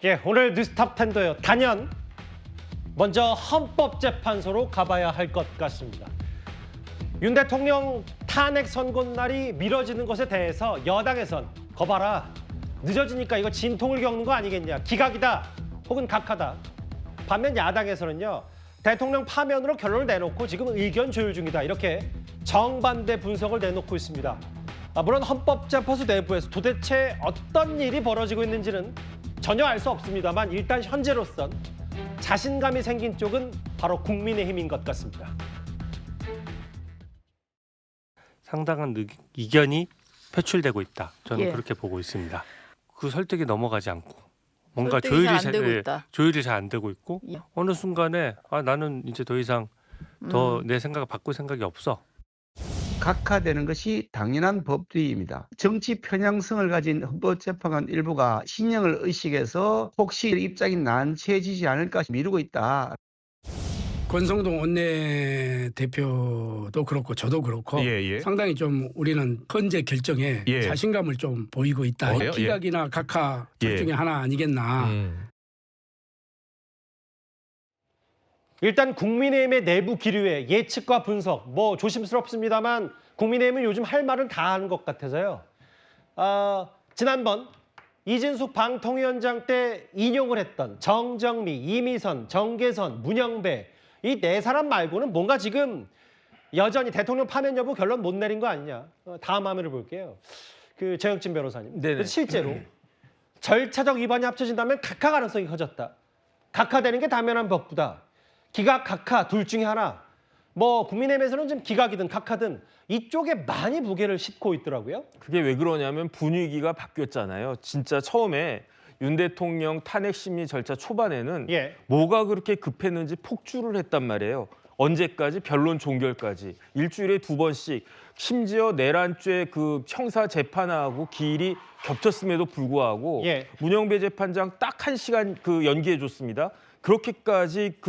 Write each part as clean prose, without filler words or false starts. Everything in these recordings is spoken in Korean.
예, 오늘 뉴스탑 10도요. 단연 먼저 헌법재판소로 가봐야 할 것 같습니다. 윤 대통령 탄핵 선고날이 미뤄지는 것에 대해서 여당에선 거봐라, 늦어지니까 이거 진통을 겪는 거 아니겠냐, 기각이다 혹은 각하다. 반면 야당에서는요, 대통령 파면으로 결론을 내놓고 지금 의견 조율 중이다, 이렇게 정반대 분석을 내놓고 있습니다. 물론 헌법재판소 내부에서 도대체 어떤 일이 벌어지고 있는지는 전혀 알 수 없습니다만 일단 현재로선 자신감이 생긴 쪽은 바로 국민의힘인 것 같습니다. 상당한 이견이 표출되고 있다. 저는 예. 그렇게 보고 있습니다. 그 설득이 넘어가지 않고 뭔가 설득이 잘안 되고 있다. 조율이 잘 안 되고 있고 예. 어느 순간에 나는 이제 더 이상 더 내 생각을 바꿀 생각이 없어. 각하되는 것이 당연한 법리입니다. 정치 편향성을 가진 헌법재판관 일부가 신형을 의식해서 혹시 입장이 난처해지지 않을까 미루고 있다. 권성동 원내대표도 그렇고 저도 그렇고 상당히 좀 우리는 헌재 결정에 자신감을 좀 보이고 있다. 기각이나 각하 둘 중에 하나 아니겠나. 일단 국민의힘의 내부 기류의 예측과 분석, 조심스럽습니다만 국민의힘은 요즘 할 말은 다 하는 것 같아서요. 지난번 이진숙 방통위원장 때 인용을 했던 정정미, 이미선, 정계선, 문영배 이 네 사람 말고는 뭔가 지금 여전히 대통령 파면 여부 결론 못 내린 거 아니냐. 다음 화면을 볼게요. 그 정영진 변호사님. 그래서 실제로 절차적 위반이 합쳐진다면 각하 가능성이 커졌다. 각하되는 게 당연한 법부다. 기각, 각하 둘 중에 하나. 국민의힘에서는 좀 기각이든 각하든 이쪽에 많이 무게를 싣고 있더라고요. 그게 왜 그러냐면 분위기가 바뀌었잖아요. 진짜 처음에 윤 대통령 탄핵 심리 절차 초반에는 뭐가 그렇게 급했는지 폭주를 했단 말이에요. 언제까지? 변론 종결까지. 일주일에 2번씩. 심지어 내란죄 그 형사 재판하고 기일이 겹쳤음에도 불구하고 문영배 재판장 딱 1시간 그 연기해 줬습니다. 그렇게까지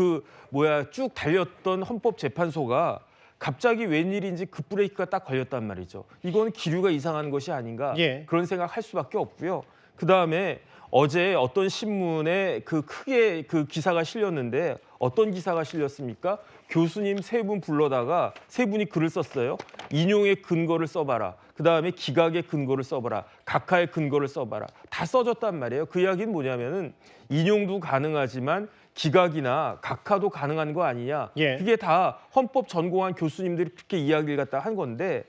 쭉 달렸던 헌법재판소가 갑자기 웬일인지 급브레이크가 딱 걸렸단 말이죠. 이건 기류가 이상한 것이 아닌가 그런 생각할 수밖에 없고요. 그다음에 어제 어떤 신문에 크게 기사가 실렸는데 어떤 기사가 실렸습니까? 교수님 3분 불러다가 3분이 글을 썼어요. 인용의 근거를 써봐라. 그다음에 기각의 근거를 써봐라. 각하의 근거를 써봐라. 다 써졌단 말이에요. 그 이야기는 뭐냐면은 인용도 가능하지만 기각이나 각하도 가능한 거 아니냐. 그게 다 헌법 전공한 교수님들이 그렇게 이야기를 갖다 한 건데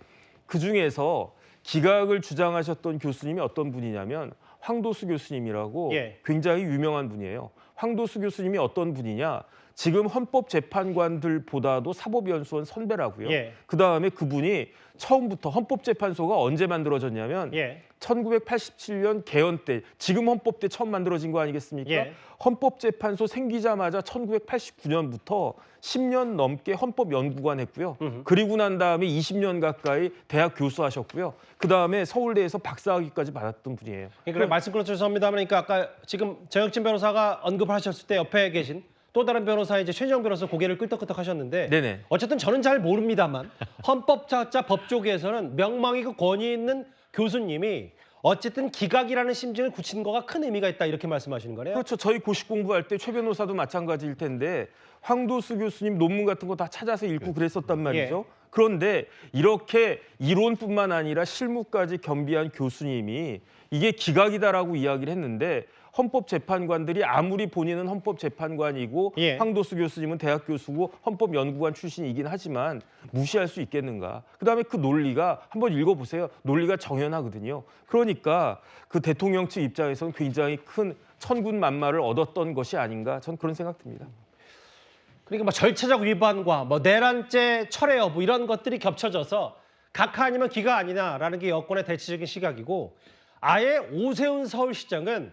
그중에서 기각을 주장하셨던 교수님이 어떤 분이냐면 황도수 교수님이라고 굉장히 유명한 분이에요. 황도수 교수님이 어떤 분이냐. 지금 헌법재판관들보다도 사법연수원 선배라고요. 그다음에 그분이 처음부터 헌법재판소가 언제 만들어졌냐면 1987년 개헌 때, 지금 헌법 때 처음 만들어진 거 아니겠습니까? 헌법재판소 생기자마자 1989년부터 10년 넘게 헌법연구관 했고요. 그리고 난 다음에 20년 가까이 대학 교수하셨고요. 그다음에 서울대에서 박사학위까지 받았던 분이에요. 그러니까 말씀 그렇죠. 죄송합니다만 그러니까 아까 지금 정영진 변호사가 언급하셨을 때 옆에 계신 또 다른 변호사 이제 최재형 변호사 고개를 끄덕끄덕 하셨는데 어쨌든 저는 잘 모릅니다만 헌법학자 법조계에서는 명망이 권위 있는 교수님이 어쨌든 기각이라는 심증을 굳힌 거가 큰 의미가 있다 이렇게 말씀하시는 거네요. 그렇죠. 저희 고시 공부할 때 최 변호사도 마찬가지일 텐데 황도수 교수님 논문 같은 거 다 찾아서 읽고 그랬었단 말이죠. 그런데 이렇게 이론뿐만 아니라 실무까지 겸비한 교수님이 이게 기각이다라고 이야기를 했는데 헌법재판관들이 아무리 본인은 헌법재판관이고 황도수 교수님은 대학 교수고 헌법연구관 출신이긴 하지만 무시할 수 있겠는가. 그다음에 그 논리가 한번 읽어보세요. 논리가 정연하거든요. 그러니까 그 대통령 측 입장에서는 굉장히 큰 천군만마를 얻었던 것이 아닌가. 전 그런 생각 듭니다. 그러니까 절차적 위반과 내란죄 철회 여부 이런 것들이 겹쳐져서 각하 아니면 기각 아니냐라는 게 여권의 대체적인 시각이고 아예 오세훈 서울시장은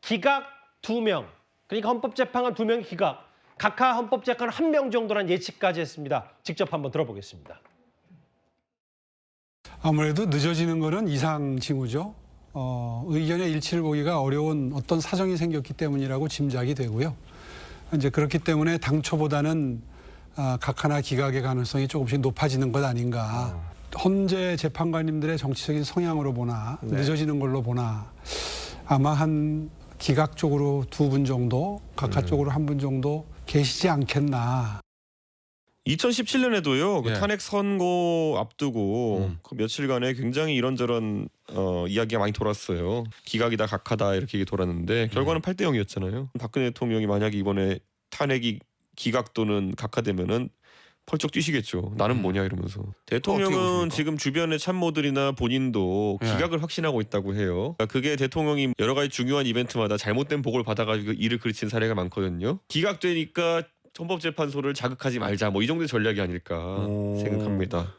기각 2명, 그러니까 헌법재판관 2명이 기각, 각하 헌법재판관 1명 정도란 예측까지 했습니다. 직접 한번 들어보겠습니다. 아무래도 늦어지는 거는 이상 징후죠. 의견의 일치를 보기가 어려운 어떤 사정이 생겼기 때문이라고 짐작이 되고요. 이제 그렇기 때문에 당초보다는 각하나 기각의 가능성이 조금씩 높아지는 것 아닌가. 헌재 재판관님들의 정치적인 성향으로 보나 늦어지는 걸로 보나 아마 한 기각 쪽으로 2분 정도, 각하 쪽으로 1분 정도 계시지 않겠나. 2017년에도요. 그 예. 탄핵 선고 앞두고 그 며칠간에 굉장히 이런저런 이야기가 많이 돌았어요. 기각이다 각하다 이렇게 돌았는데 결과는 8대 0이었잖아요. 박근혜 대통령이 만약에 이번에 탄핵이 기각 또는 각하되면은 펄쩍 뛰시겠죠. 나는 뭐냐 이러면서. 대통령은 보십니까? 지금 주변의 참모들이나 본인도 예. 기각을 확신하고 있다고 해요. 그러니까 그게 대통령이 여러 가지 중요한 이벤트마다 잘못된 보고를 받아가지고 일을 그르친 사례가 많거든요. 기각되니까 헌법재판소를 자극하지 말자 뭐 이 정도의 전략이 아닐까 생각합니다.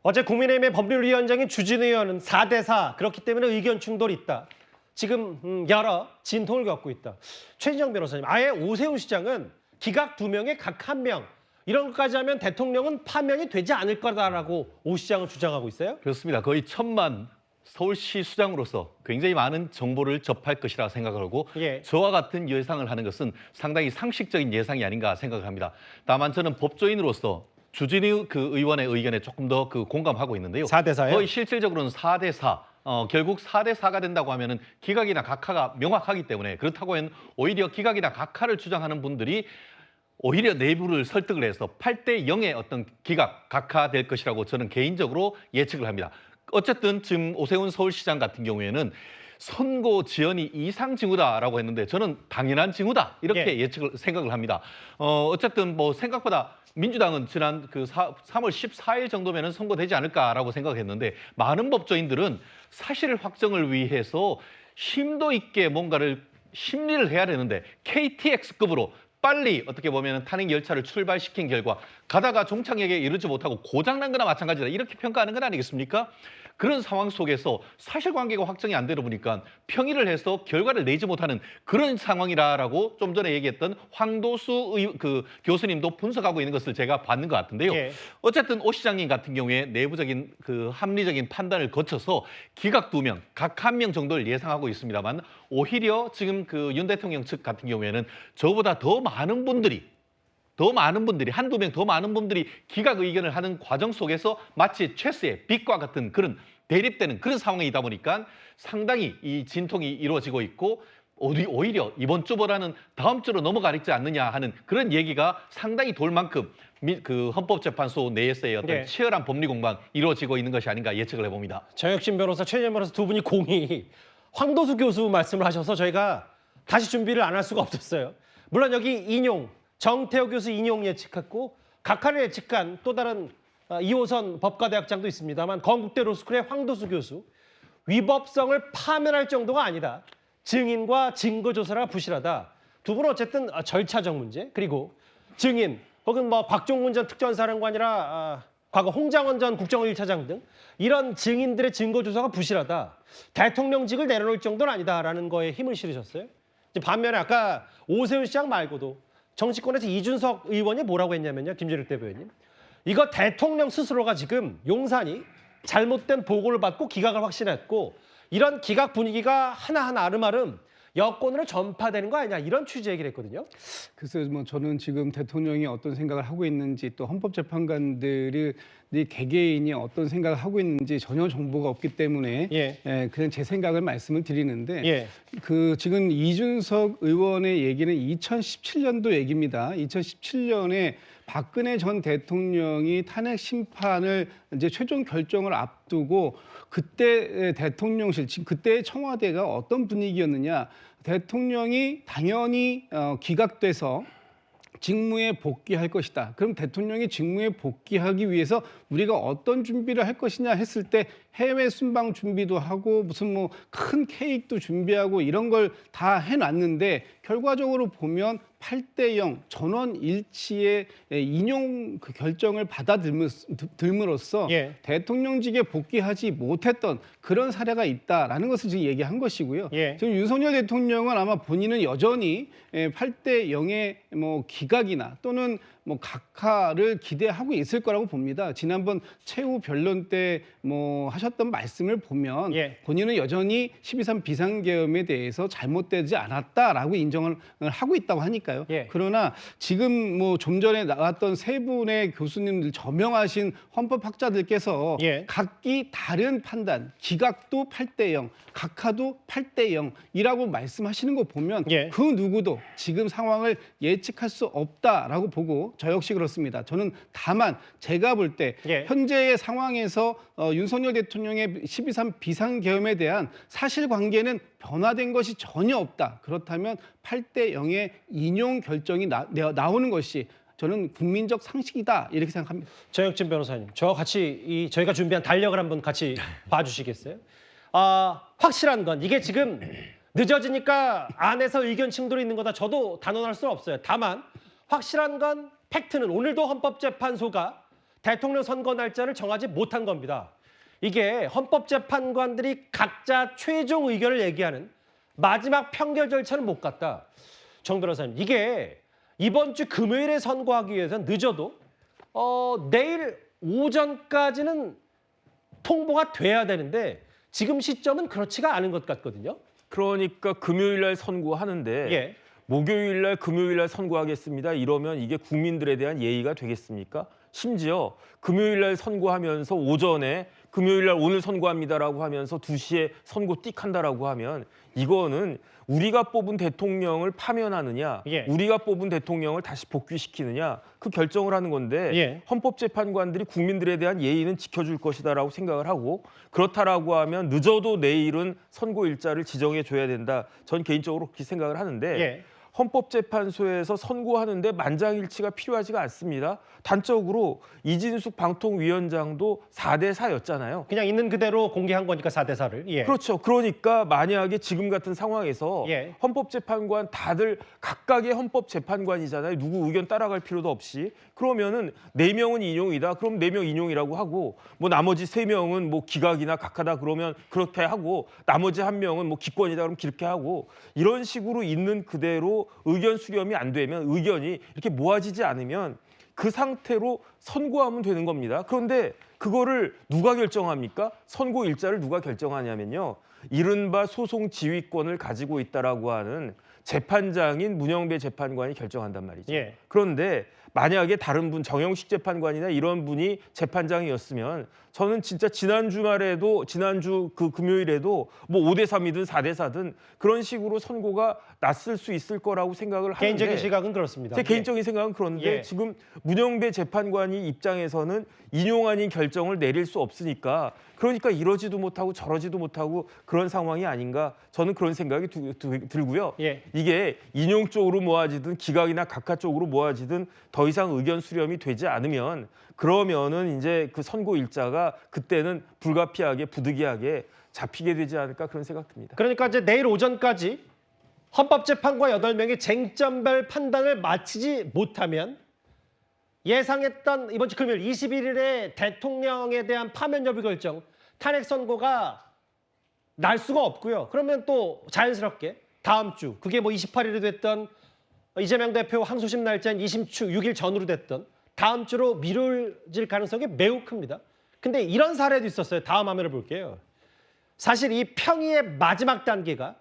어제 국민의힘의 법률위원장인 주진우 의원은 4대4 그렇기 때문에 의견 충돌이 있다. 지금 여러 진통을 겪고 있다. 최진영 변호사님, 아예 오세훈 시장은 기각 2명에 각 1명 이런 것까지 하면 대통령은 파면이 되지 않을 거다라고 오 시장은 주장하고 있어요? 그렇습니다. 거의 1000만 서울시 수장으로서 굉장히 많은 정보를 접할 것이라 생각하고 예. 저와 같은 예상을 하는 것은 상당히 상식적인 예상이 아닌가 생각합니다. 다만 저는 법조인으로서 주진우 의원의 의견에 조금 더 공감하고 있는데요. 4대4요? 거의 실질적으로는 4대4. 결국 4대4가 된다고 하면은 기각이나 각하가 명확하기 때문에 그렇다고 하면 오히려 기각이나 각하를 주장하는 분들이 오히려 내부를 설득을 해서 8대 0의 어떤 기각, 각하 될 것이라고 저는 개인적으로 예측을 합니다. 어쨌든 지금 오세훈 서울시장 같은 경우에는 선고 지연이 이상 징후다라고 했는데 저는 당연한 징후다 이렇게 생각을 합니다. 어쨌든 뭐 생각보다 민주당은 지난 3월 14일 정도면은 선고되지 않을까라고 생각했는데 많은 법조인들은 사실 확정을 위해서 심도 있게 뭔가를 심리를 해야 되는데 KTX급으로 빨리 어떻게 보면 탄핵 열차를 출발시킨 결과 가다가 종착역에 이르지 못하고 고장난 거나 마찬가지다 이렇게 평가하는 건 아니겠습니까? 그런 상황 속에서 사실관계가 확정이 안 되다 보니까 평의를 해서 결과를 내지 못하는 그런 상황이라고 좀 전에 얘기했던 황도수 교수님도 분석하고 있는 것을 제가 봤는 것 같은데요. 예. 어쨌든 오 시장님 같은 경우에 내부적인 합리적인 판단을 거쳐서 기각 2명, 각 1명 정도를 예상하고 있습니다만 오히려 지금 윤 대통령 측 같은 경우에는 저보다 더 많은 분들이 한두 명 더 많은 분들이 기각 의견을 하는 과정 속에서 마치 체스의 빛과 같은 그런 대립되는 그런 상황이다 보니까 상당히 이 진통이 이루어지고 있고 오히려 이번 주보다는 다음 주로 넘어가지 않느냐 하는 그런 얘기가 상당히 돌 만큼 헌법재판소 내에서의 어떤 치열한 법리 공방 이루어지고 있는 것이 아닌가 예측을 해봅니다. 정혁신 변호사, 최진영 변호사 두 분이 공이 황도수 교수 말씀을 하셔서 저희가 다시 준비를 안 할 수가 없었어요. 물론 여기 인용, 정태호 교수 인용 예측했고 각하를 예측한 또 다른 2호선 법과대학장도 있습니다만 건국대 로스쿨의 황도수 교수, 위법성을 파면할 정도가 아니다. 증인과 증거 조사가 부실하다. 두 분은 어쨌든 절차적 문제 그리고 증인 혹은 뭐 박종훈 전 특전사령관이라 과거 홍장원 전 국정원 1차장 등 이런 증인들의 증거 조사가 부실하다. 대통령직을 내려놓을 정도는 아니다라는 거에 힘을 실으셨어요. 반면에 아까 오세훈 시장 말고도 정치권에서 이준석 의원이 뭐라고 했냐면요. 김재룡 대변인. 이거 대통령 스스로가 지금 용산이 잘못된 보고를 받고 기각을 확신했고 이런 기각 분위기가 하나하나 아름아름 여권으로 전파되는 거 아니냐 이런 취지 얘기를 했거든요. 그래서 뭐 저는 지금 대통령이 어떤 생각을 하고 있는지 또 헌법재판관들이 개개인이 어떤 생각을 하고 있는지 전혀 정보가 없기 때문에 그냥 제 생각을 말씀을 드리는데 지금 이준석 의원의 얘기는 2017년도 얘기입니다. 2017년에 박근혜 전 대통령이 탄핵 심판을 이제 최종 결정을 앞두고 그때 대통령실, 그때 청와대가 어떤 분위기였느냐. 대통령이 당연히 기각돼서 직무에 복귀할 것이다. 그럼 대통령이 직무에 복귀하기 위해서 우리가 어떤 준비를 할 것이냐 했을 때 해외 순방 준비도 하고 무슨 뭐 큰 케이크도 준비하고 이런 걸 다 해놨는데 결과적으로 보면 8대 0 전원 일치의 인용 결정을 받아들므로써 대통령직에 복귀하지 못했던 그런 사례가 있다라는 것을 지금 얘기한 것이고요. 지금 윤석열 대통령은 아마 본인은 여전히 8대 0의 뭐 기각이나 또는 뭐 각하를 기대하고 있을 거라고 봅니다. 지난번 최후 변론 때 뭐 하셨던 말씀을 보면 본인은 여전히 12.3 비상계엄에 대해서 잘못되지 않았다라고 인정을 하고 있다고 하니까 할까요? 예. 그러나 지금 뭐 좀 전에 나왔던 세 분의 교수님들 저명하신 헌법학자들께서 예. 각기 다른 판단, 기각도 8대 0, 각하도 8대 0이라고 말씀하시는 거 보면 예. 그 누구도 지금 상황을 예측할 수 없다라고 보고 저 역시 그렇습니다. 저는 다만 제가 볼 때 예. 현재의 상황에서 윤석열 대통령의 12.3 비상계엄에 대한 사실관계는 변화된 것이 전혀 없다. 그렇다면 8대 0의 인용 결정이 나오는 것이 저는 국민적 상식이다 이렇게 생각합니다. 정혁진 변호사님, 저와 같이 저희가 준비한 달력을 한번 같이 봐주시겠어요? 확실한 건 이게 지금 늦어지니까 안에서 의견 충돌이 있는 거다. 저도 단언할 수는 없어요. 다만 확실한 건 팩트는 오늘도 헌법재판소가 대통령 선거 날짜를 정하지 못한 겁니다. 이게 헌법재판관들이 각자 최종 의견을 얘기하는 마지막 평결 절차는 못 갔다. 정 변호사님, 이게 이번 주 금요일에 선고하기 위해서는 늦어도 내일 오전까지는 통보가 돼야 되는데 지금 시점은 그렇지가 않은 것 같거든요. 그러니까 금요일 날 선고하는데 예. 목요일 날 금요일 날 선고하겠습니다. 이러면 이게 국민들에 대한 예의가 되겠습니까? 심지어 금요일 날 선고하면서 오전에 금요일 날 오늘 선고합니다라고 하면서 2시에 선고 띡 한다라고 하면 이거는 우리가 뽑은 대통령을 파면하느냐, 예. 우리가 뽑은 대통령을 다시 복귀시키느냐 그 결정을 하는 건데 예. 헌법재판관들이 국민들에 대한 예의는 지켜줄 것이다라고 생각을 하고 그렇다라고 하면 늦어도 내일은 선고 일자를 지정해 줘야 된다. 전 개인적으로 그렇게 생각을 하는데 예. 헌법재판소에서 선고하는데 만장일치가 필요하지가 않습니다. 단적으로 이진숙 방통위원장도 4대 4였잖아요. 그냥 있는 그대로 공개한 거니까 4대 4를. 예. 그렇죠. 그러니까 만약에 지금 같은 상황에서 예. 헌법재판관 다들 각각의 헌법재판관이잖아요. 누구 의견 따라갈 필요도 없이. 그러면은 4명은 인용이다. 그럼 4명 인용이라고 하고 뭐 나머지 3명은 뭐 기각이나 각하다 그러면 그렇게 하고 나머지 1명은 뭐 기권이다 그러면 그렇게 하고 이런 식으로 있는 그대로 의견 수렴이 안 되면 의견이 이렇게 모아지지 않으면 그 상태로 선고하면 되는 겁니다. 그런데 그거를 누가 결정합니까? 선고 일자를 누가 결정하냐면요. 이른바 소송 지휘권을 가지고 있다라고 하는 재판장인 문영배 재판관이 결정한단 말이죠. 예. 그런데 만약에 다른 분, 정영식 재판관이나 이런 분이 재판장이었으면 저는 진짜 지난 주말에도 지난주 그 금요일에도 뭐 5대 3이든 4대 4든 그런 식으로 선고가 났을 수 있을 거라고 생각을 하는데 개인적인 시각은 그렇습니다. 제 개인적인 생각은 그런데 예. 지금 문영배 재판관이 입장에서는 인용 아닌 결정을 내릴 수 없으니까 그러니까 이러지도 못하고 저러지도 못하고 그런 상황이 아닌가 저는 그런 생각이 들고요. 예. 이게 인용 쪽으로 모아지든 기각이나 각하 쪽으로 모아지든 더 이상 의견 수렴이 되지 않으면 그러면은 이제 그 선고 일자가 그때는 불가피하게 부득이하게 잡히게 되지 않을까 그런 생각 듭니다. 그러니까 이제 내일 오전까지 헌법재판관 8명이 쟁점별 판단을 마치지 못하면 예상했던 이번 주 금요일 21일에 대통령에 대한 파면 여부 결정, 탄핵 선고가 날 수가 없고요. 그러면 또 자연스럽게 다음 주, 그게 뭐 28일이 됐던 이재명 대표 항소심 날짜인 2심추 6일 전으로 됐던 다음 주로 미뤄질 가능성이 매우 큽니다. 근데 이런 사례도 있었어요. 다음 화면을 볼게요. 사실 이 평의의 마지막 단계가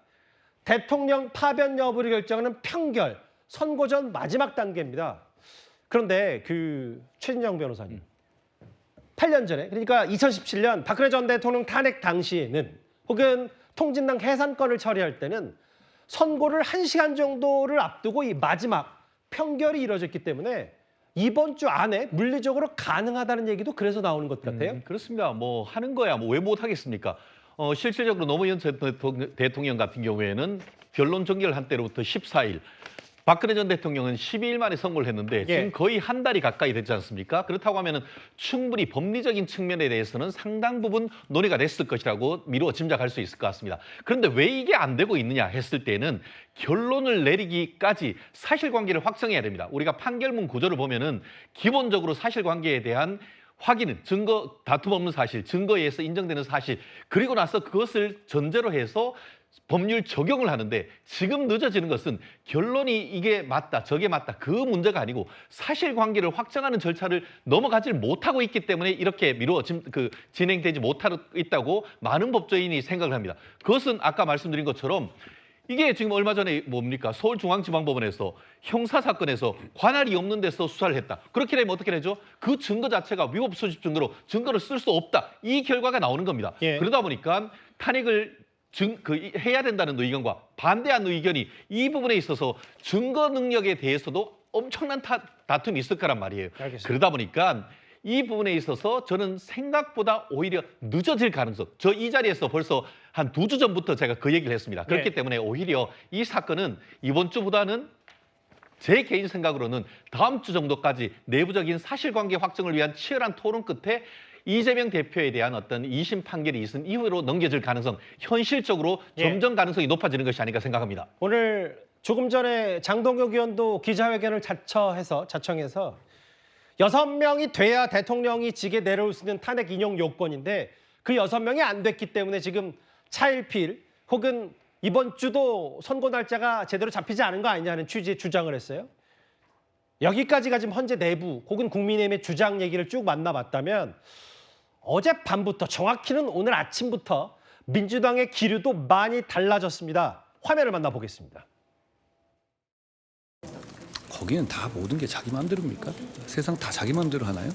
대통령 파변 여부를 결정하는 평결, 선고 전 마지막 단계입니다. 그런데 그 최진영 변호사님, 8년 전에 그러니까 2017년 박근혜 전 대통령 탄핵 당시에는 혹은 통진당 해산건을 처리할 때는 선고를 1시간 정도를 앞두고 이 마지막 평결이 이루어졌기 때문에 이번 주 안에 물리적으로 가능하다는 얘기도 그래서 나오는 것 같아요. 그렇습니다. 뭐 하는 거야 뭐 왜 못 하겠습니까? 실질적으로 노무현 대통령 같은 경우에는 변론 종결한 때로부터 14일, 박근혜 전 대통령은 12일 만에 선고를 했는데 지금 거의 한 달이 가까이 됐지 않습니까? 그렇다고 하면은 충분히 법리적인 측면에 대해서는 상당 부분 논의가 됐을 것이라고 미루어 짐작할 수 있을 것 같습니다. 그런데 왜 이게 안 되고 있느냐 했을 때는 결론을 내리기까지 사실관계를 확정해야 됩니다. 우리가 판결문 구조를 보면은 기본적으로 사실관계에 대한 확인은 증거, 다툼 없는 사실, 증거에 의해서 인정되는 사실, 그리고 나서 그것을 전제로 해서 법률 적용을 하는데 지금 늦어지는 것은 결론이 이게 맞다, 저게 맞다, 그 문제가 아니고 사실관계를 확정하는 절차를 넘어가지 못하고 있기 때문에 이렇게 진행되지 못하고 있다고 많은 법조인이 생각을 합니다. 그것은 아까 말씀드린 것처럼 이게 지금 얼마 전에 뭡니까? 서울중앙지방법원에서 형사사건에서 관할이 없는 데서 수사를 했다. 그렇게 되면 어떻게 되죠? 그 증거 자체가 위법 수집 증거로 증거를 쓸 수 없다. 이 결과가 나오는 겁니다. 예. 그러다 보니까 탄핵을 해야 된다는 의견과 반대하는 의견이 이 부분에 있어서 증거 능력에 대해서도 엄청난 다툼이 있을 거란 말이에요. 알겠습니다. 그러다 보니까 이 부분에 있어서 저는 생각보다 오히려 늦어질 가능성. 저 이 자리에서 벌써 한 2주 전부터 제가 그 얘기를 했습니다. 그렇기 네. 때문에 오히려 이 사건은 이번 주보다는 제 개인 생각으로는 다음 주 정도까지 내부적인 사실관계 확정을 위한 치열한 토론 끝에 이재명 대표에 대한 어떤 2심 판결이 있은 이후로 넘겨질 가능성, 현실적으로 점점 가능성이 높아지는 것이 아닌가 생각합니다. 오늘 조금 전에 장동혁 의원도 기자회견을 자청해서 6명이 돼야 대통령이 직에 내려올 수 있는 탄핵 인용 요건인데 그 6명이 안 됐기 때문에 지금 차일피일 혹은 이번 주도 선고 날짜가 제대로 잡히지 않은 거 아니냐는 취지의 주장을 했어요. 여기까지가 지금 현재 내부 혹은 국민의힘의 주장 얘기를 쭉 만나봤다면 어젯밤부터 정확히는 오늘 아침부터 민주당의 기류도 많이 달라졌습니다. 화면을 만나보겠습니다. 거기는 다 모든 게 자기 마음대로입니까? 세상 다 자기 마음대로 하나요?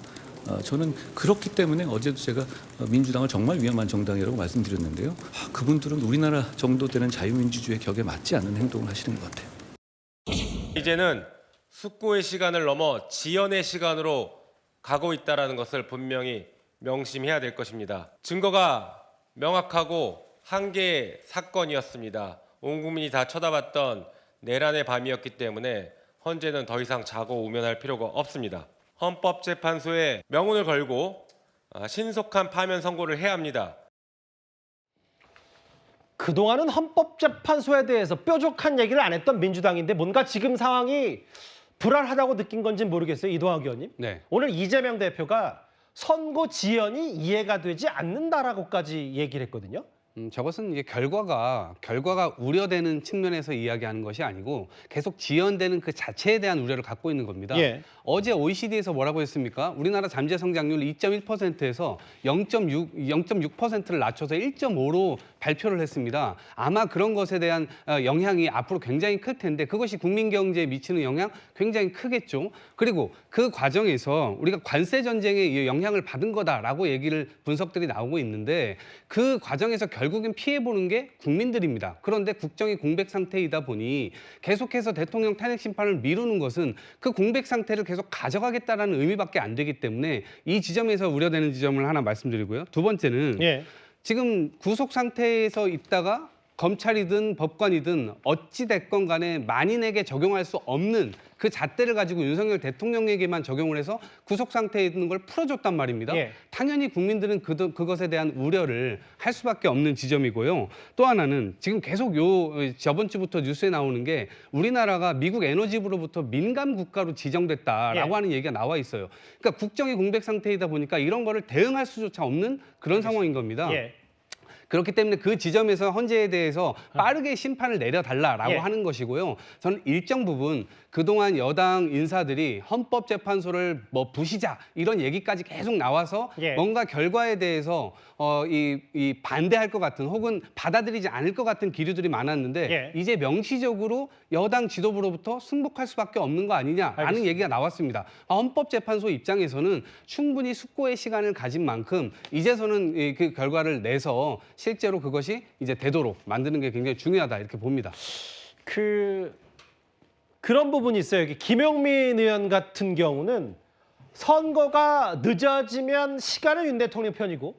저는 그렇기 때문에 어제도 제가 민주당을 정말 위험한 정당이라고 말씀드렸는데요. 그분들은 우리나라 정도 되는 자유민주주의 격에 맞지 않는 행동을 하시는 것 같아요. 이제는 숙고의 시간을 넘어 지연의 시간으로 가고 있다는 것을 분명히 명심해야 될 것입니다. 증거가 명확하고 한계의 사건이었습니다. 온 국민이 다 쳐다봤던 내란의 밤이었기 때문에 헌재는 더 이상 자고 우면할 필요가 없습니다. 헌법재판소에 명운을 걸고 신속한 파면 선고를 해야 합니다. 그동안은 헌법재판소에 대해서 뾰족한 얘기를 안 했던 민주당인데 뭔가 지금 상황이 불안하다고 느낀 건지 모르겠어요. 이동학 의원님. 네. 오늘 이재명 대표가 선고 지연이 이해가 되지 않는다라고까지 얘기를 했거든요. 저것은 이게 결과가 우려되는 측면에서 이야기하는 것이 아니고 계속 지연되는 그 자체에 대한 우려를 갖고 있는 겁니다. 예. 어제 OECD에서 뭐라고 했습니까? 우리나라 잠재 성장률 2.1%에서 0.6%를 낮춰서 1.5로 발표를 했습니다. 아마 그런 것에 대한 영향이 앞으로 굉장히 클 텐데 그것이 국민 경제에 미치는 영향 굉장히 크겠죠. 그리고 그 과정에서 우리가 관세 전쟁에 영향을 받은 거다라고 얘기를 분석들이 나오고 있는데 그 과정에서 결국엔 피해보는 게 국민들입니다. 그런데 국정이 공백 상태이다 보니 계속해서 대통령 탄핵 심판을 미루는 것은 그 공백 상태를 계속 가져가겠다라는 의미밖에 안 되기 때문에 이 지점에서 우려되는 지점을 하나 말씀드리고요. 두 번째는 지금 구속 상태에서 있다가 검찰이든 법관이든 어찌 됐건 간에 만인에게 적용할 수 없는 그 잣대를 가지고 윤석열 대통령에게만 적용을 해서 구속 상태에 있는 걸 풀어줬단 말입니다. 당연히 국민들은 그것에 대한 우려를 할 수밖에 없는 지점이고요. 또 하나는 지금 계속 저번 주부터 뉴스에 나오는 게 우리나라가 미국 에너지부로부터 민감 국가로 지정됐다라고 하는 얘기가 나와 있어요. 그러니까 국정이 공백 상태이다 보니까 이런 거를 대응할 수조차 없는 그런 상황인 겁니다. 그렇기 때문에 그 지점에서 헌재에 대해서 빠르게 심판을 내려달라라고 하는 것이고요. 저는 일정 부분 그동안 여당 인사들이 헌법재판소를 뭐 부시자 이런 얘기까지 계속 나와서 뭔가 결과에 대해서 이 반대할 것 같은 혹은 받아들이지 않을 것 같은 기류들이 많았는데 이제 명시적으로 여당 지도부로부터 승복할 수밖에 없는 거 아니냐라는 얘기가 나왔습니다. 헌법재판소 입장에서는 충분히 숙고의 시간을 가진 만큼 이제서는 그 결과를 내서 실제로 그것이 이제 되도록 만드는 게 굉장히 중요하다 이렇게 봅니다. 그런 부분이 있어요. 여기 김용민 의원 같은 경우는 선거가 늦어지면 시간은 윤 대통령 편이고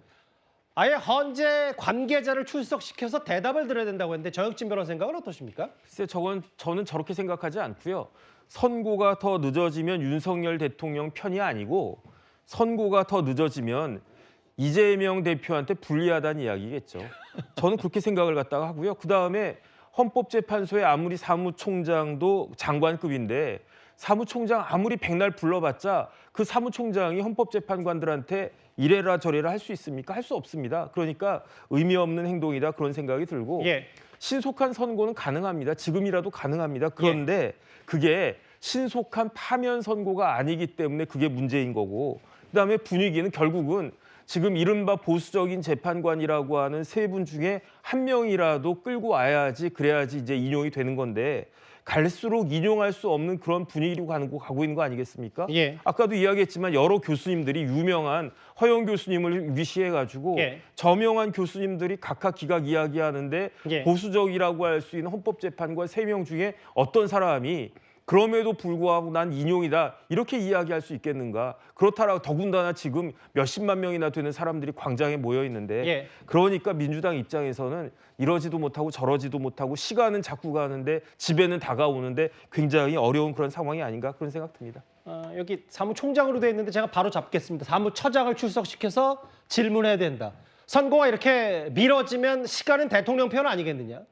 아예 헌재 관계자를 출석시켜서 대답을 드려야 된다고 했는데 정혁진 변호사 생각은 어떠십니까? 글쎄, 저는 저렇게 생각하지 않고요. 선고가 더 늦어지면 윤석열 대통령 편이 아니고 선고가 더 늦어지면 이재명 대표한테 불리하다는 이야기겠죠. 저는 그렇게 생각을 갖다가 하고요. 그다음에 헌법재판소의 아무리 사무총장도 장관급인데 사무총장 아무리 백날 불러봤자 그 사무총장이 헌법재판관들한테 이래라 저래라 할 수 있습니까? 할 수 없습니다. 그러니까 의미 없는 행동이다 그런 생각이 들고 신속한 선고는 가능합니다. 지금이라도 가능합니다. 그런데 그게 신속한 파면 선고가 아니기 때문에 그게 문제인 거고 그다음에 분위기는 결국은 지금 이른바 보수적인 재판관이라고 하는 세 분 중에 한 명이라도 끌고 와야지 그래야지 이제 인용이 되는 건데 갈수록 인용할 수 없는 그런 분위기로 가고 있는 거 아니겠습니까? 예. 아까도 이야기했지만 여러 교수님들이 유명한 허영 교수님을 위시해가지고 예. 저명한 교수님들이 각각 기각 이야기하는데 예. 보수적이라고 할 수 있는 헌법재판관 3명 중에 어떤 사람이 그럼에도 불구하고 난 인용이다 이렇게 이야기할 수 있겠는가? 그렇다라고 더군다나 지금 몇십만 명이나 되는 사람들이 광장에 모여 있는데 예. 그러니까 민주당 입장에서는 이러지도 못하고 저러지도 못하고 시간은 자꾸 가는데 집에는 다가오는데 굉장히 어려운 그런 상황이 아닌가 그런 생각 듭니다. 여기 사무총장으로 돼 있는데 제가 바로 잡겠습니다. 사무처장을 출석시켜서 질문해야 된다. 선거가 이렇게 미뤄지면 시간은 대통령 편 아니겠느냐?